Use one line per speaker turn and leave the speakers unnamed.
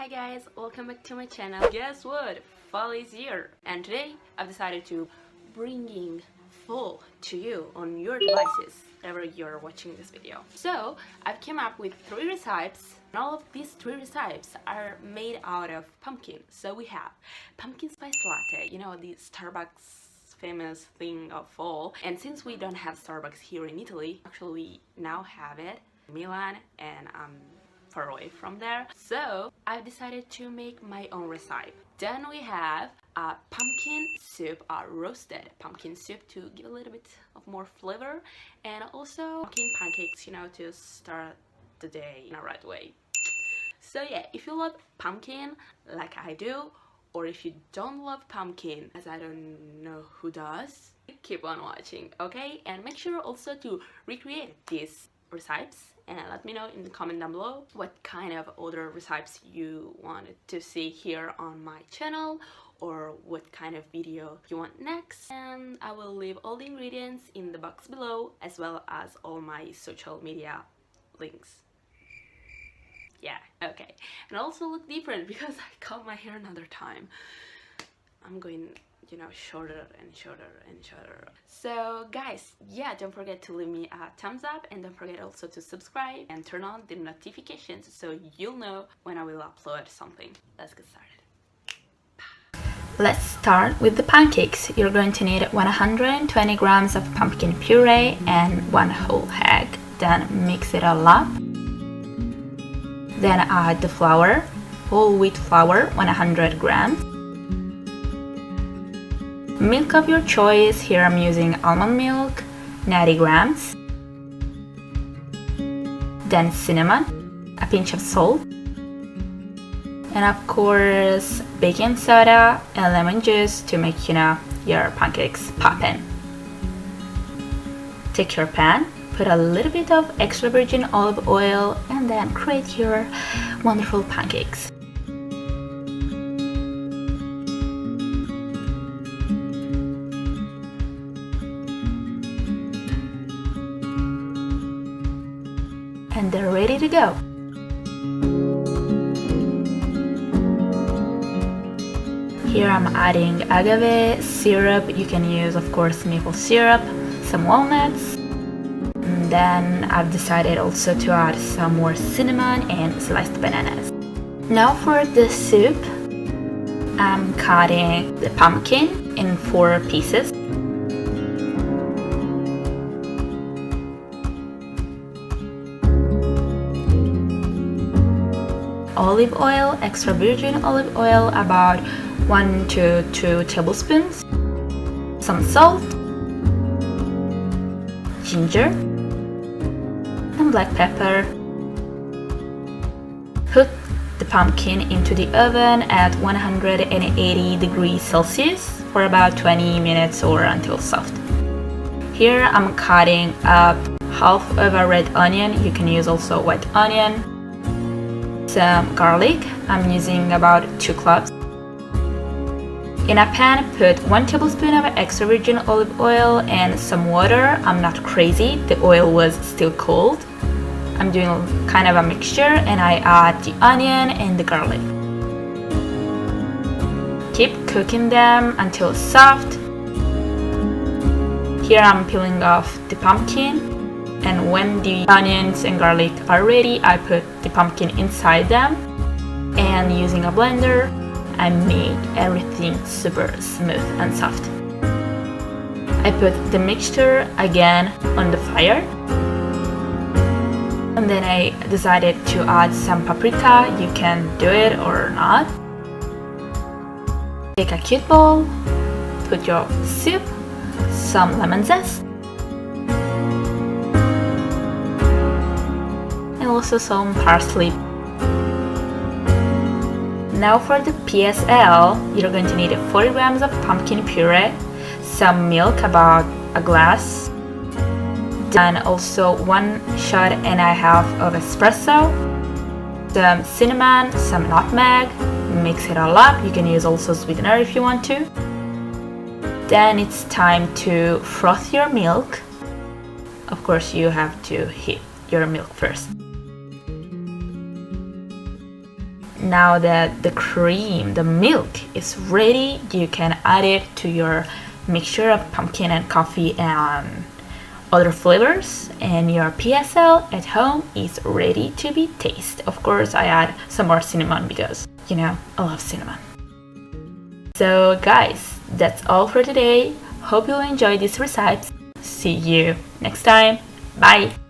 Hi guys, welcome back to my channel. Guess what? Fall is here, and today I've decided to bringing fall to you on your devices whenever you're watching this video. So I've came up with 3 recipes, and all of these 3 recipes are made out of pumpkin. So we have pumpkin spice latte, you know, the Starbucks famous thing of fall. And since we don't have Starbucks here in Italy, actually we now have it in Milan, and far away from there, so I've decided to make my own recipe. Then we have a pumpkin soup, a roasted pumpkin soup to give a little bit of more flavor, and also pumpkin pancakes, you know, to start the day in a right way. So yeah, if you love pumpkin like I do, or if you don't love pumpkin, as I don't know who does, keep on watching, okay? And make sure also to recreate these recipes and let me know in the comment down below what kind of other recipes you wanted to see here on my channel, or what kind of video you want next. And I will leave all the ingredients in the box below, as well as all my social media links. Yeah, okay. And I also look different because I cut my hair another time. I'm going, you know, shorter and shorter and shorter. So guys, yeah, don't forget to leave me a thumbs up, and don't forget also to subscribe and turn on the notifications so you'll know when I will upload something. Let's get started. Let's start with the pancakes. You're going to need 120 grams of pumpkin puree and 1 whole egg. Then mix it all up. Then add the flour, whole wheat flour, 100 grams. Milk of your choice, here I'm using almond milk, 90 grams. Then cinnamon, a pinch of salt, and of course baking soda and lemon juice to make, you know, your pancakes poppin'. Take your pan, put a little bit of extra virgin olive oil, and then create your wonderful pancakes. And they're ready to go. Here I'm adding agave syrup. You can use, of course, maple syrup, some walnuts. And then I've decided also to add some more cinnamon and sliced bananas. Now for the soup, I'm cutting the pumpkin in 4 pieces. Olive oil, extra virgin olive oil, about 1 to 2 tablespoons, some salt, ginger, and black pepper. Put the pumpkin into the oven at 180 degrees Celsius for about 20 minutes or until soft. Here I'm cutting up half of a red onion. You can use also white onion. Some garlic, I'm using about 2 cloves. In a pan, put 1 tablespoon of extra virgin olive oil and some water. I'm not crazy, the oil was still cold. I'm doing kind of a mixture, and I add the onion and the garlic. Keep cooking them until soft. Here I'm peeling off the pumpkin. And when the onions and garlic are ready, I put the pumpkin inside them, and using a blender, I make everything super smooth and soft. I put the mixture again on the fire, and then I decided to add some paprika. You can do it or not. Take a cute bowl, put your soup, some lemon zest, and also some parsley. Now for the PSL, you're going to need 40 grams of pumpkin puree, some milk, about a glass, then also 1.5 shots of espresso, some cinnamon, some nutmeg. Mix it all up. You can use also sweetener if you want to. Then it's time to froth your milk. Of course, you have to heat your milk first. now that the cream, the milk is ready, you can add it to your mixture of pumpkin and coffee and other flavors, and your PSL at home is ready to be tasted. Of course, I add some more cinnamon because, you know, I love cinnamon. So guys, that's all for today. Hope you enjoyed these recipes. See you next time. Bye!